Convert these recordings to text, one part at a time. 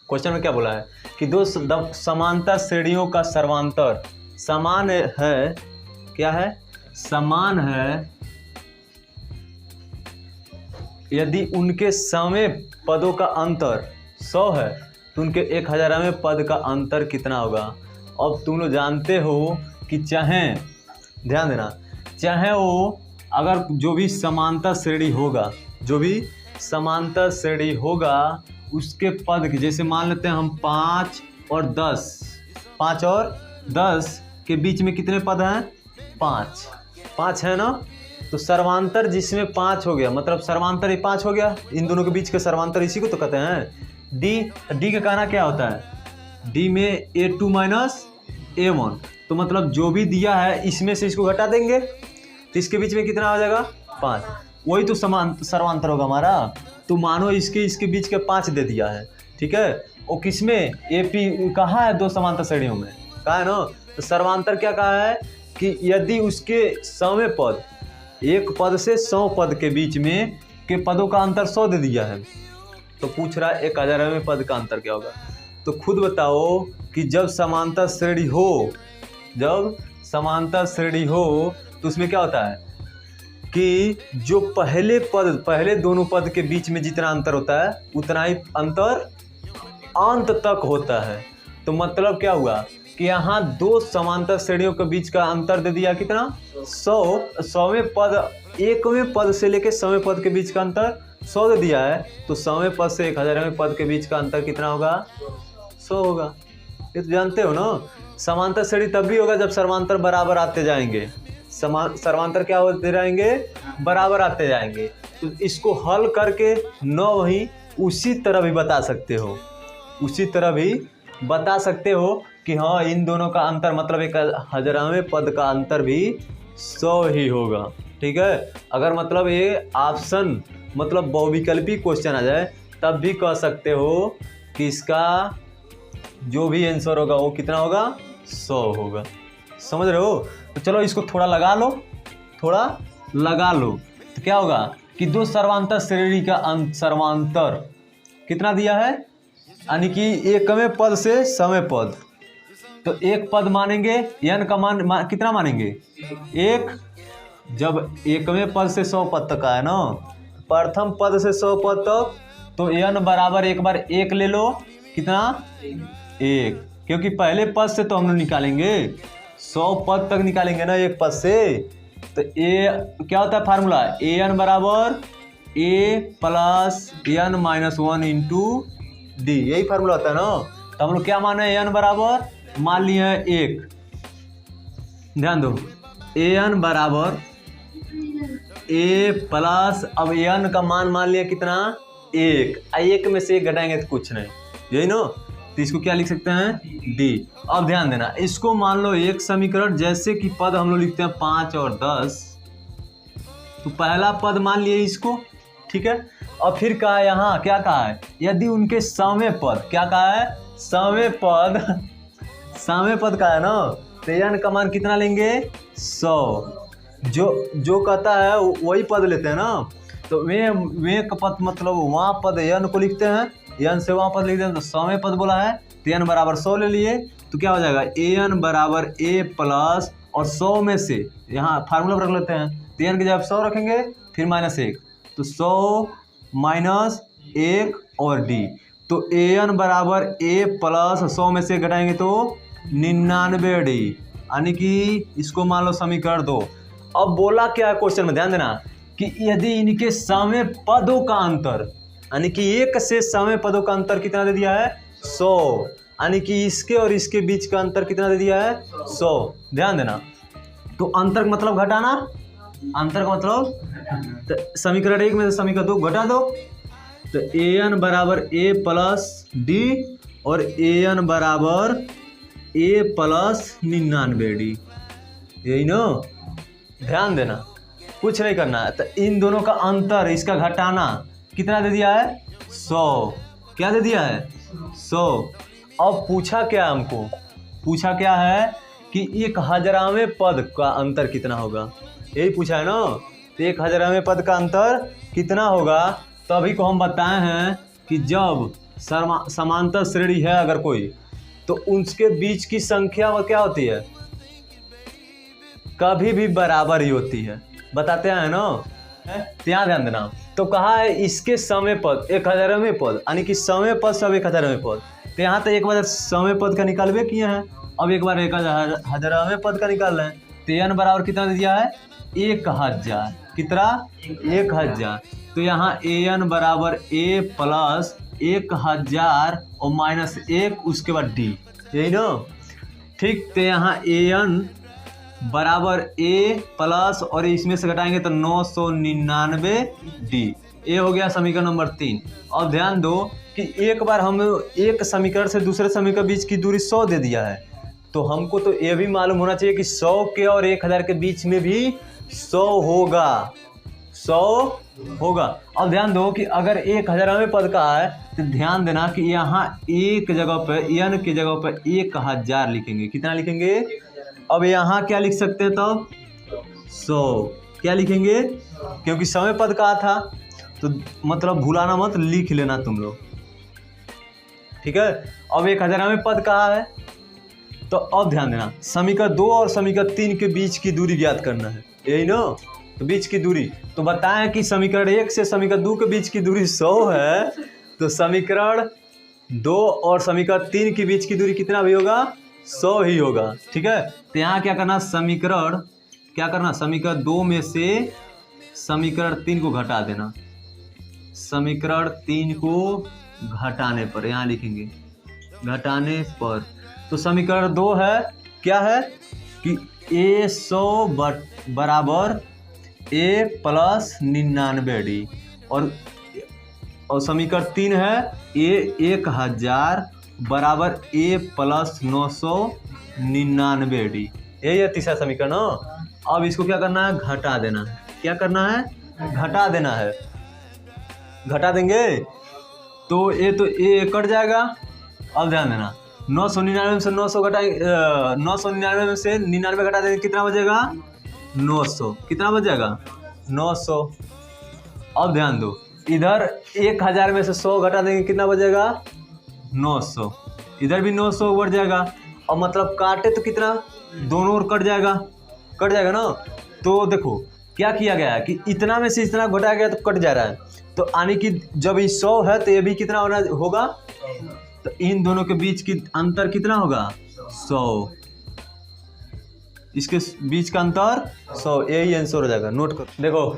Question में क्या बोला है कि दो समांतर श्रेणियों का सर्वांतर समान है, क्या है, समान है यदि उनके समय पदों का अंतर 100 है तो उनके 1000वें पद का अंतर कितना होगा। अब तुम लोग जानते हो कि चाहे, ध्यान देना, चाहे वो अगर जो भी समांतर श्रेणी होगा, जो भी समांतर श्रेणी होगा उसके पद के, जैसे मान लेते हैं हम 5 और 10, 5 और 10 के बीच में कितने पद हैं, 5 है ना। तो सर्वांतर जिसमें 5 हो गया, मतलब सर्वांतर ये 5 हो गया, इन दोनों के बीच के सर्वांतर इसी को तो कहते हैं डी का कहना क्या होता है, डी में A2 माइनस A1, तो मतलब जो भी दिया है इसमें से इसको घटा देंगे तो इसके बीच में कितना आ जाएगा, 5, वही तो सर्वांतर होगा हमारा। तो मानो इसके बीच के 5 दे दिया है, ठीक है, और किसमें, AP कहाँ है, दो समांतर श्रेणियों में कहा है ना। तो सर्वांतर क्या कहा है कि यदि उसके समय पद, एक पद से 100 पद के बीच में के पदों का अंतर 100 दे दिया है, तो पूछ रहा है 1000वें पद का अंतर क्या होगा। तो खुद बताओ कि जब समांतर श्रेणी हो, जब समांतर श्रेणी हो तो उसमें क्या होता है कि जो पहले दोनों पद के बीच में जितना अंतर होता है उतना ही अंतर अंत तक होता है। तो मतलब क्या हुआ कि यहाँ दो समांतर श्रेणियों के बीच का अंतर दे दिया कितना, 100वें पद, 1वें पद से लेके 100वें पद के बीच का अंतर 100 दे दिया है, तो 100वें पद से 1000वें पद के बीच का अंतर कितना होगा, 100 होगा। ये तो जानते हो ना। समांतर श्रेणी तब भी होगा जब सर्वांतर बराबर आते जाएंगे, सर्वांतर क्या होते जाएंगे, बराबर आते जाएंगे। तो इसको हल करके न वही उसी तरह भी बता सकते हो, उसी तरह भी बता सकते हो कि हाँ इन दोनों का अंतर मतलब 1000वें पद का अंतर भी 100 ही होगा, ठीक है। अगर मतलब ये ऑप्शन मतलब बहुविकल्पी क्वेश्चन आ जाए तब भी कह सकते हो कि इसका जो भी आंसर होगा वो कितना होगा, 100 होगा। समझ रहे हो। तो चलो इसको थोड़ा लगा लो, थोड़ा लगा लो। तो क्या होगा कि दो सर्वांतर श्रेणी का सर्वांतर कितना दिया है, यानी कि 1वें पद से 100वें पद, तो एक पद मानेंगे, n का मान कितना मानेंगे, 1। जब 1वें पद से 100 पद तक आया ना, प्रथम पद से 100 पद तक, तो n बराबर एक बार 1 ले लो, कितना, 1, क्योंकि पहले पद से तो हम लोग निकालेंगे 100 पद तक निकालेंगे ना एक पद से। तो a क्या होता है फार्मूला, an बराबर a plus n minus 1 into D, यही फार्मूला होता है ना। तो हम लोग क्या माने, n बराबर मान लिए 1, ध्यान दो, an बराबर a प्लस, अब n का मान लिया कितना, 1, 1 में से 1 घटाएंगे तो कुछ नहीं, यही ना। तो इसको क्या लिख सकते हैं, d। अब ध्यान देना, इसको मान लो एक समीकरण, जैसे कि पद हम लोग लिखते हैं 5 और 10, तो पहला पद मान लिए इसको, ठीक है। और फिर कहा यहाँ क्या कहा है, यदि उनके 100वें पद, क्या कहा है, 100वें पद का है ना, तो n का मान कितना लेंगे, 100। जो कहता है वही पद लेते हैं ना। तो वे का पद मतलब वहाँ पद n को लिखते हैं, n से वहाँ पद लिखते हैं, तो 100वें पद बोला है तो n बराबर 100 ले लिए। तो क्या हो जाएगा, an बराबर a प्लस, और 100 में से यहाँ फार्मूला रख लेते हैं, तो n की जगह 100 रखेंगे, फिर -1, तो 100 माइनस 1 और d, तो an बराबर a प्लस 100 में से घटाएंगे तो 99d, यानी कि इसको मान लो समीकरण 2। अब बोला क्या है क्वेश्चन में, ध्यान देना, कि यदि इनके समय पदों का अंतर, यानी कि 1 से 100वें पदों का अंतर कितना दे दिया है, 100, यानी कि इसके और इसके बीच का अंतर कितना दे दिया है, 100। ध्यान देना, तो अंतर मतलब घटाना, अंतर का मतलब तो समीकरण 1 में से समीकरण 2 घटा दो, तो an बराबर a प्लस d और an बराबर a प्लस 99d, यही ना। ध्यान देना, कुछ नहीं करना है। तो इन दोनों का अंतर, इसका घटाना कितना दे दिया है, 100, क्या दे दिया है, 100। अब पूछा क्या हमको, पूछा क्या है कि 1000वें पद का अंतर कितना होगा, यही पूछा है ना। तो 1000वें पद का अंतर कितना होगा, तभी को हम बताए हैं कि जब समांतर श्रेणी है अगर कोई, तो उसके बीच की संख्या वो क्या होती है, कभी भी बराबर ही होती है, बताते हैं ना। यहाँ ध्यान देना। तो कहा है इसके समय पद 1000वें पद, यानी कि समय पद सब 1000वें पद। तो यहाँ तो एक बार समय पद का निकालबे किए हैं, अब एक बार 1000वें पद का निकाल रहे हैं। तो n बराबर कितना दे दिया है 1000, कितना 1000। तो यहाँ an बराबर a प्लस 1000 और माइनस 1 उसके बाद d, यही ना, ठीक। तो यहाँ an बराबर a प्लस और इसमें से घटाएंगे तो 999 d, ये हो गया समीकरण नंबर 3। अब ध्यान दो कि एक बार हम एक समीकरण से दूसरे समीकरण के बीच की दूरी 100 दे दिया है, तो हमको तो ये भी मालूम होना चाहिए कि 100 के और 1000 के बीच में भी 100 होगा, 100 होगा। अब ध्यान दो कि अगर 1000वें पद का है तो ध्यान देना कि यहाँ एक जगह पर n की जगह पर 1000 लिखेंगे, कितना लिखेंगे। अब यहाँ क्या लिख सकते हैं तब 100, क्या लिखेंगे, क्योंकि समय पद का था, तो मतलब भूलाना मत, लिख लेना तुम लोग, ठीक है। अब 1000वें पद कहा है, तो अब ध्यान देना समीकरण 2 और समीकरण 3 के बीच की दूरी ज्ञात करना है, यही ना। तो बीच की दूरी तो बताएं कि समीकरण 1 से समीकरण 2 के बीच की दूरी 100 है, तो समीकरण 2 और समीकरण 3 के बीच की दूरी कितना भी होगा, 100 ही होगा, ठीक है। तो यहाँ क्या करना, समीकरण 2 में से समीकरण 3 को घटा देना, समीकरण 3 को घटाने पर, यहाँ लिखेंगे घटाने पर। तो समीकरण 2 है क्या है कि a100 बराबर a प्लस 99d, और समीकरण 3 है a1000 बराबर a प्लस 999d, यही है तीसरा समीकरण। अब इसको क्या करना है, घटा देना है, क्या करना है, घटा देना है। घटा देंगे तो ये तो a कट जाएगा। अब ध्यान देना 999 में से 900 घटाएंगे, 999 में से 99 घटा देंगे, कितना बचेगा 900, कितना बच जाएगा 900। अब ध्यान दो इधर 1000 में से 100 घटा देंगे, कितना बचेगा 900, इधर भी 900 बढ़ जाएगा। और मतलब काटे तो कितना, दोनों ओर कट जाएगा ना। तो देखो क्या किया गया है कि इतना में से इतना घटाया गया तो कट जा रहा है, तो यानी कि जब ये 100 है तो ये भी कितना होगा, तो इन दोनों के बीच की अंतर कितना होगा 100, इसके बीच का अंतर 100, यही आंसर हो जाएगा। नोट करो, देखो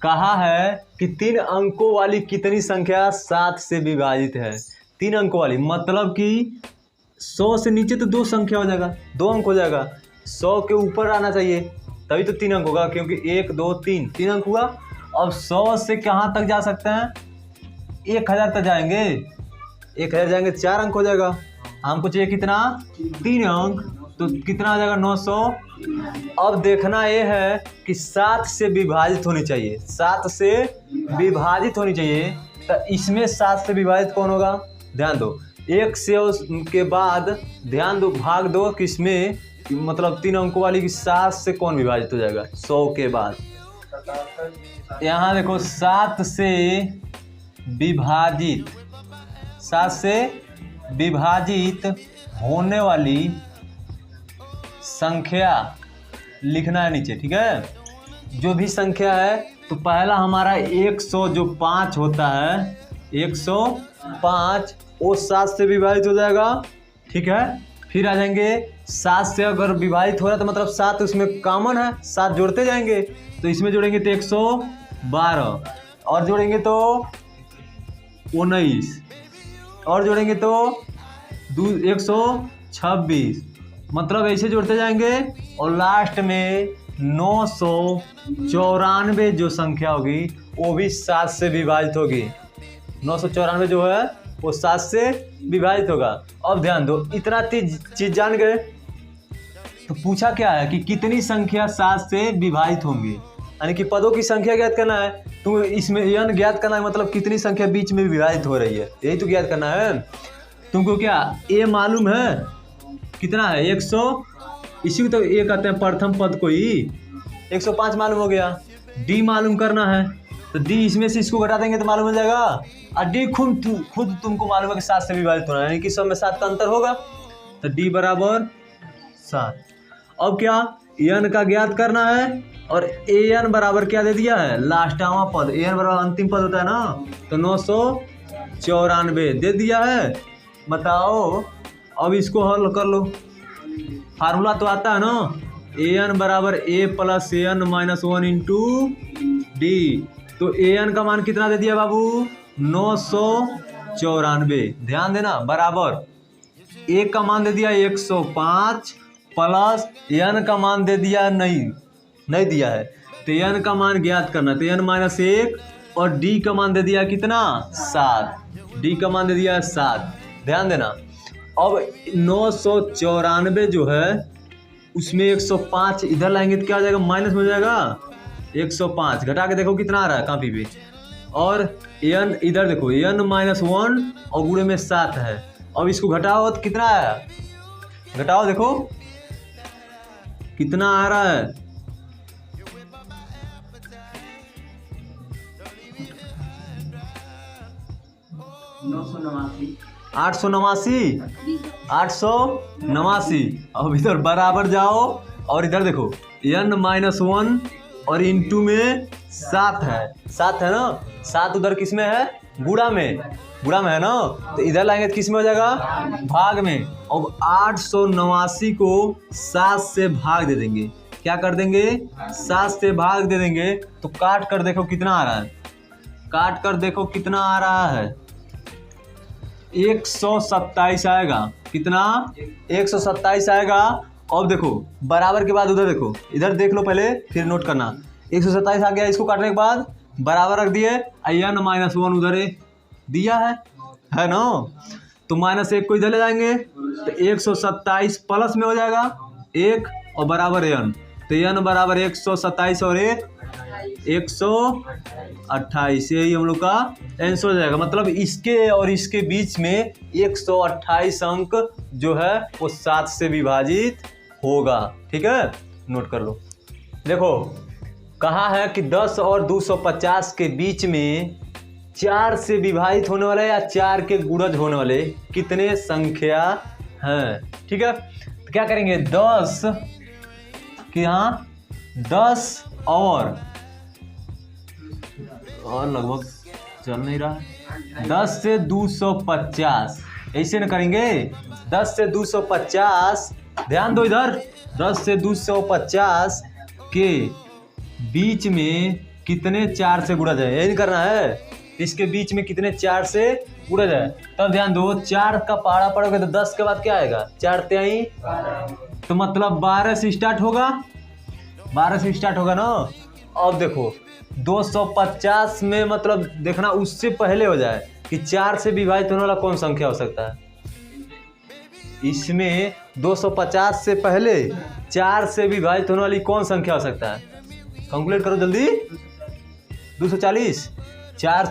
कहा है कि 3 अंकों वाली कितनी संख्या 7 से विभाजित है। 3 अंकों वाली मतलब कि 100 से नीचे तो 2 संख्या हो जाएगा, 2 अंक हो जाएगा, 100 के ऊपर आना चाहिए तभी तो 3 अंक होगा, क्योंकि 1 2 3 अंक हुआ। अब 100 से कहाँ तक जा सकते हैं, 1000 तक जाएंगे, 1000 जाएंगे 4 अंक हो जाएगा, हमको चाहिए कितना 3 अंक, तो कितना आ जाएगा 900। अब देखना ये है कि 7 से विभाजित होनी चाहिए, 7 से विभाजित होनी चाहिए, तो इसमें 7 से विभाजित कौन होगा, ध्यान दो 1 से उसके बाद ध्यान दो भाग दो किसमें, मतलब 3 अंकों वाली की 7 से कौन विभाजित हो जाएगा 100 के बाद। यहाँ देखो 7 से विभाजित होने वाली संख्या लिखना है नीचे, ठीक है। जो भी संख्या है तो पहला हमारा 100 जो 5 होता है, 105 वो 7 से विभाजित हो जाएगा, ठीक है। फिर आ जाएंगे 7 से अगर विभाजित हो रहा है तो मतलब 7 उसमें कॉमन है, 7 जोड़ते जाएंगे, तो इसमें जोड़ेंगे तो 112 और जोड़ेंगे तो 19 और जोड़ेंगे तो 126, मतलब ऐसे जोड़ते जाएंगे और लास्ट में 994 जो संख्या होगी वो भी 7 से विभाजित होगी। 994 जो है वो 7 से विभाजित होगा। अब ध्यान दो इतना चीज जान गए, तो पूछा क्या है कि कितनी संख्या 7 से विभाजित होंगी, यानी कि पदों की संख्या ज्ञात करना है। तो इसमें n ज्ञात करना है, मतलब कितनी संख्या बीच में विभाजित हो रही है, यही तो ज्ञात करना है तुमको। क्या a मालूम है कितना है इसी को तो ये कहते हैं प्रथम पद को ही। 105 मालूम हो गया। डी मालूम करना है तो डी इसमें से इसको घटा देंगे तो मालूम हो जाएगा। और डी खुद तुमको मालूम है कि 7 से विभाजित होना है, यानी कि सब में 7 का अंतर होगा, तो डी बराबर 7। अब क्या एन का ज्ञात करना है और ए एन बराबर क्या दे दिया है, लास्टवा पद। ए एन बराबर अंतिम पद होता है ना, तो 994 दे दिया है। बताओ अब इसको हल कर लो। फार्मूला तो आता है ना, ए एन बराबर A plus A N minus 1 into D. तो ए एन का मान कितना दे दिया बाबू, 994। ध्यान देना, बराबर ए का मान दे दिया 105 प्लस एन का मान दे दिया नहीं दिया है, तो एन का मान ज्ञात करना, तो एन माइनस 1 और डी का मान दे दिया कितना 7। डी का मान दे दिया 7। ध्यान देना, अब 994 जो है उसमें 105 इधर लाएंगे तो क्या हो जाएगा, माइनस हो जाएगा। 105 घटा के देखो कितना आ रहा है कॉपी पे, और एन इधर देखो एन माइनस 1 और गुणे में 7 है। अब इसको घटाओ तो कितना आया, घटाओ देखो कितना आ रहा है, 889। अब इधर बराबर जाओ और इधर देखो n माइनस 1 और इंटू में 7 है, 7 है ना, 7 उधर किस में है, गुणा में है ना, तो इधर लाएंगे तो किस में हो जाएगा, भाग में। अब 889 को 7 से भाग दे देंगे, क्या कर देंगे, 7 से भाग दे देंगे, तो काट कर देखो कितना आ रहा है, काट कर देखो कितना आ रहा है, 127 आएगा। कितना, 127 आएगा। अब देखो बराबर के बाद उधर देखो, इधर देख लो पहले फिर नोट करना। 127 आ गया, इसको काटने के बाद बराबर रख दिए, n माइनस 1 उधर दिया है ना, तो माइनस 1 को इधर ले जाएंगे तो 127 प्लस में हो जाएगा 1 और बराबर n, तो n बराबर 127 और 128, यही हम लोग का आंसर हो जाएगा। मतलब इसके और इसके बीच में 128 अंक जो है वो 7 से विभाजित होगा। ठीक है, नोट कर लो। देखो कहा है कि 10 और 250 के बीच में 4 से विभाजित होने वाले या 4 के गुणज होने वाले कितने संख्या हैं। ठीक है, तो क्या करेंगे, 10 कि यहाँ 10 और लगभग चल नहीं रहा है, 10 से 250 ऐसे न करेंगे, 10 से 250, ध्यान दो इधर, 10 से 250 के बीच में कितने 4 से गुणा जाए, यही करना है, इसके बीच में कितने 4 से गुणा जाए। तब ध्यान दो, 4 का पहाड़ा पड़ोगे तो 10 के बाद क्या आएगा, 4 तिहाई, तो मतलब 12 से स्टार्ट होगा, 12 से स्टार्ट होगा ना। अब देखो 250 में मतलब देखना उससे पहले हो जाए कि 4 से विभाजित होने वाला कौन संख्या हो सकता है। इसमें 250 से पहले 4 से विभाजित होने वाली कौन संख्या हो सकता है, कैलकुलेट करो जल्दी। 240, 4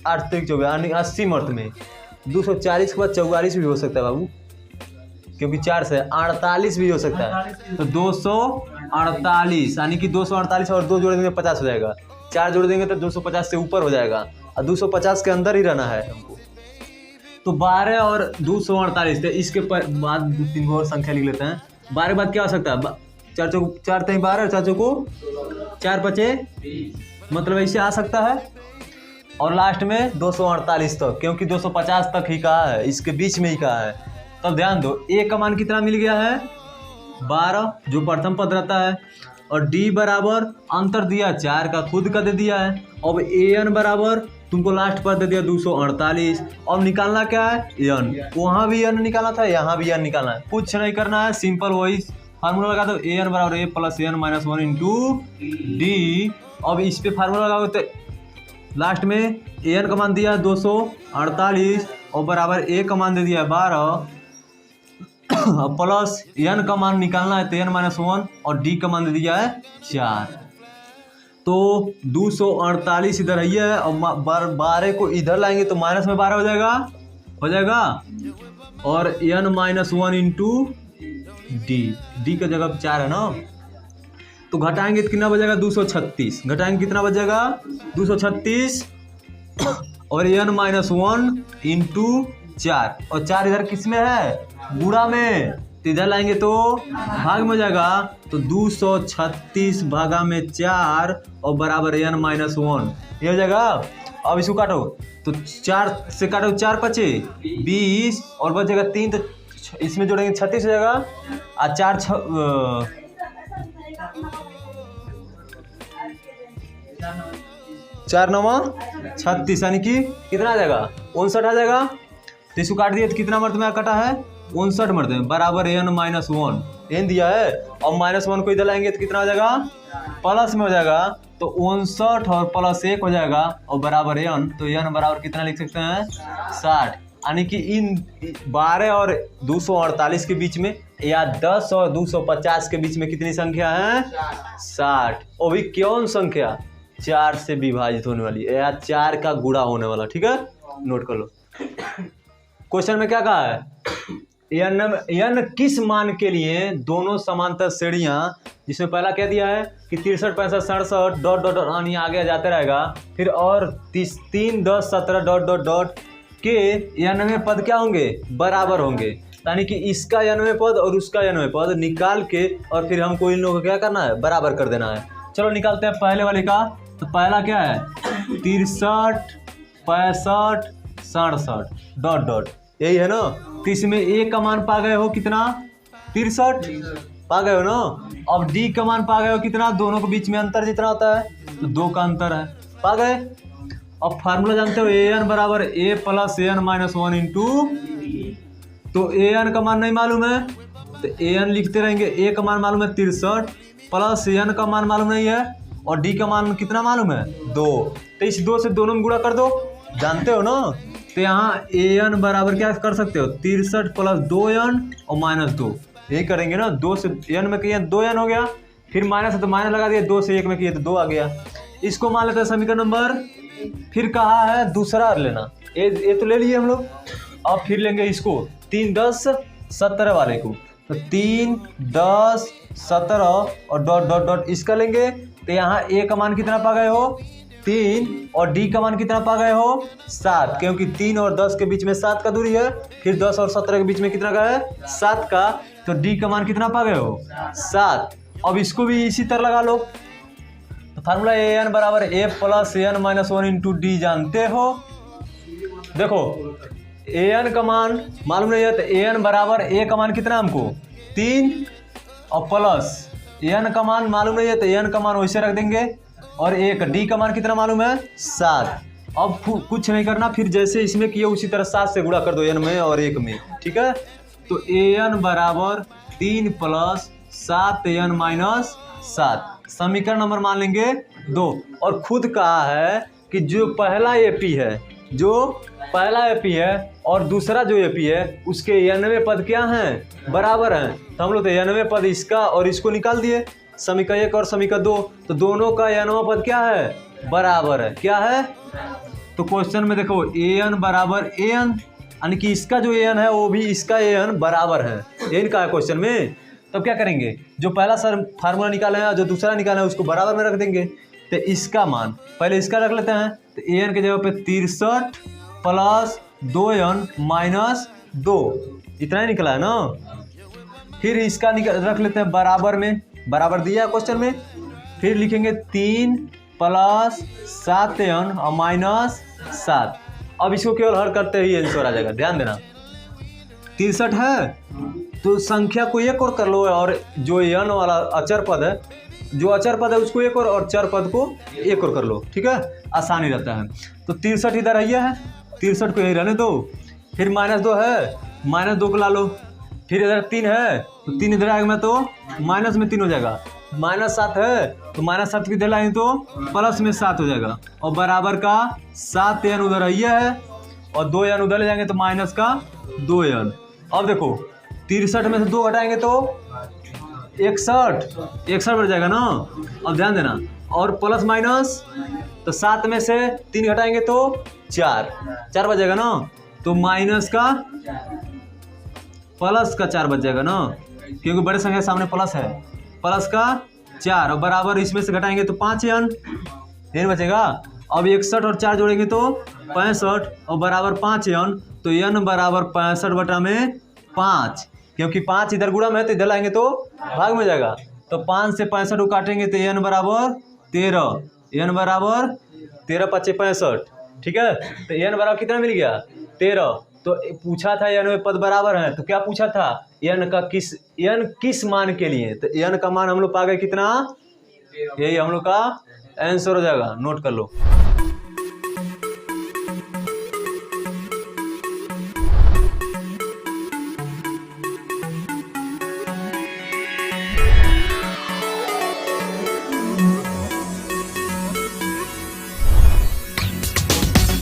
8 तक 80 मर्त में 240 के बाद 44 भी हो सकता है बाबू, क्योंकि 4 से 48 भी हो सकता है, तो 248 यानी कि 248 और 2 जोड़ देंगे 50 हो जाएगा, 4 जोड़ देंगे तो 250 से ऊपर हो जाएगा, और 250 के अंदर ही रहना है हमको। तो 12 और 248, तो इसके बाद 2-3 और संख्या लिख लेते हैं। 12 के बाद क्या हो सकता है, 4 3 12 और 4 को 4 5 मतलब ऐसे आ सकता है, और लास्ट में 248 तक, क्योंकि 250 तक ही कहा है, इसके बीच में ही कहा है। तब ध्यान दो, ए का मान कितना मिल गया है, 12 जो प्रथम पद रहता है, और डी बराबर अंतर दिया 4 का खुद का दे दिया है। अब ए एन बराबर तुमको लास्ट पर दे दिया 248। अब निकालना क्या है, एन, वहाँ भी एन निकालना था, यहाँ भी एन निकालना है, कुछ नहीं करना है, सिंपल वही फार्मूला लगा दो, ए एन बराबर A plus N minus 1 into D. अब इस पे फार्मूला लगाओ तो लास्ट में ए एन का मान दिया 248 और बराबर ए का मान दे दिया 12 प्लस एन का मान निकालना है तो एन माइनस 1 और डी का मान दे दिया है 4। तो 248 इधर है, और 12 को इधर लाएंगे तो माइनस में 12 हो जाएगा, और एन माइनस 1 इंटू डी का जगह 4 है ना, तो घटाएंगे तो कितना बचेगा 236, घटाएंगे कितना बचेगा 236 और n-1 इंटू 4, और 4 इधर किस में है गुणा में, तो इधर लाएंगे तो भाग में हो जाएगा, तो 236 भागा में 4 और बराबर n-1 ये हो जाएगा। अब इसको काटो तो 4 से काटो 4 बचे 20 और बचेगा 3, तो इसमें जोड़ेंगे 36 हो जाएगा, और 4 9 36 यानी कि कितना आ जाएगा 59 आ जाएगा। तो इसको काट दिया तो कितना मर्द में कटा है 59 मर्द में, बराबर n-1 एन दिया है, और -1 को इधर लाएंगे तो कितना हो जाएगा प्लस में हो जाएगा, तो 59 और +1 हो जाएगा और बराबर n, तो n बराबर कितना लिख सकते हैं 60, यानी कि इन 12 और 248 के बीच में या 10 और 250 के बीच में कितनी संख्या है 60, वो भी कौन संख्या 4 से विभाजित होने वाली या 4 का गुणा होने वाला। ठीक है, नोट कर लो। क्वेश्चन में क्या कहा है n किस मान के लिए दोनों समांतर श्रेणियां, जिसमें पहला क्या दिया है कि 63 65 67 डॉट डॉट यानी आगे जाते रहेगा, फिर और 3 10 17 डॉट डॉट डॉट के 91 पद क्या होंगे बराबर होंगे, यानी कि इसका 91 पद और उसका 91 पद निकाल के और फिर हमको इन लोगों को क्या करना है बराबर कर देना है। चलो निकालते हैं पहले वाले का। तो पहला क्या है 63 65 67 डॉट डॉट यही है ना, तो इसमें ए का मान पा गए हो कितना 63 पा गए हो ना। अब डी का मान पा गए हो कितना, दोनों के बीच में अंतर जितना होता है तो 2 का अंतर है, पा गए। अब फार्मूला जानते हो an बराबर a प्लस an-1 इंटू, तो an का मान नहीं मालूम है तो an लिखते रहेंगे, a का मान मालूम है 63 प्लस n का मान मालूम नहीं है और d का मान कितना मालूम है 2, तो इस 2 से दोनों में गुणा कर दो, जानते हो ना। तो यहाँ an बराबर क्या कर सकते हो 63 प्लस 2n और -2, यही करेंगे ना, 2 से n में किया 2n हो गया, फिर माइनस है तो माइनस लगा दिया, 2 से 1 में किया तो 2 आ गया। इसको मान लेते हैं समीकरण नंबर, फिर कहा है दूसरा लेना, ये तो ले लिए हम लोग, अब फिर लेंगे इसको 3 10 17 वाले को, तो 3 10 17 और डॉट डॉट डॉट इसका लेंगे, तो यहाँ a का मान कितना पा गए हो 3 और d का मान कितना पा गए हो 7, क्योंकि 3 और 10 के बीच में 7 का दूरी है, फिर 10 और 17 के बीच में कितना का है 7 का, तो d का मान कितना पा गए हो 7। अब इसको भी इसी तरह लगा लो, तो फार्मूला an बराबर a plus an-1 into D जानते हो। देखो an का मान मालूम नहीं है तो an बराबर a का मान कितना हमको 3 और प्लस n का मान मालूम नहीं है तो n का मान वैसे रख देंगे, और एक d का मान कितना मालूम है 7। अब कुछ नहीं करना, फिर जैसे इसमें किए उसी तरह 7 से गुणा कर दो n में और 1 में। ठीक है, तो an बराबर 3 प्लस 7n-7, समीकरण नंबर मान लेंगे 2। और खुद कहा है कि जो पहला एपी है, जो पहला एपी है और दूसरा जो एपी है उसके 91 पद क्या हैं बराबर हैं, तो हम लोग तो 91 पद इसका और इसको निकाल दिए, समीकरण 1 और समीकरण 2, तो दोनों का 91 पद क्या है बराबर है, क्या है। तो क्वेश्चन में देखो an बराबर an, यानी कि इसका जो an है वो भी इसका an बराबर है, ये इनका है क्वेश्चन में। तब क्या करेंगे, जो पहला सर फार्मूला निकाले हैं जो दूसरा निकाले हैं उसको बराबर में रख देंगे, तो इसका मान पहले इसका रख लेते हैं, तो an के जगह पे 63 प्लस 2n माइनस 2, इतना ही निकला है ना। फिर इसका रख लेते हैं बराबर में, बराबर दिया क्वेश्चन में, फिर लिखेंगे 3 प्लस 7n और माइनस 7। अब इसको केवल हल करते ही आंसर आ जाएगा, ध्यान देना 63 है तो संख्या को एक और कर लो, और जो n वाला अचर पद है, जो अचर पद है उसको एक और चर पद को एक और कर लो। ठीक है, आसानी रहता है। तो 63 इधर है 63 को यही रहने दो, फिर -2 है -2 को ला लो, फिर इधर 3 है तो 3 इधर आएगा तो माइनस में 3 हो जाएगा, -7 है तो -7 की इधर लाएंगे तो प्लस में 7 हो जाएगा, और बराबर का 7n उधर है और 2n उधर ले जाएंगे तो माइनस का 2n। अब देखो 63 में से 2 हटाएंगे तो 61 बढ़ जाएगा ना। अब ध्यान देना, और प्लस माइनस तो 7 में से 3 घटाएंगे तो 4 बच जाएगा ना, तो माइनस का प्लस का 4 बच जाएगा ना, क्योंकि बड़े संख्या के सामने प्लस है, प्लस का 4 और बराबर इसमें से घटाएंगे तो 5 n n बचेगा। अब 61 और 4 जोड़ेंगे तो 65 और बराबर 5 n, तो n बराबर 65/5, क्योंकि 5 इधर गुणा में है तो इधर लाएंगे तो भाग में जाएगा। तो 5 से 65 को काटेंगे तो n बराबर 13, n बराबर 13 × 5 = 65, ठीक है। तो n बराबर कितना मिल गया 13। तो पूछा था n में पद बराबर है, तो क्या पूछा था n किस मान के लिए, तो n का मान हम लोग पा गए कितना, यही हम लोग का आंसर हो जाएगा, नोट कर लो।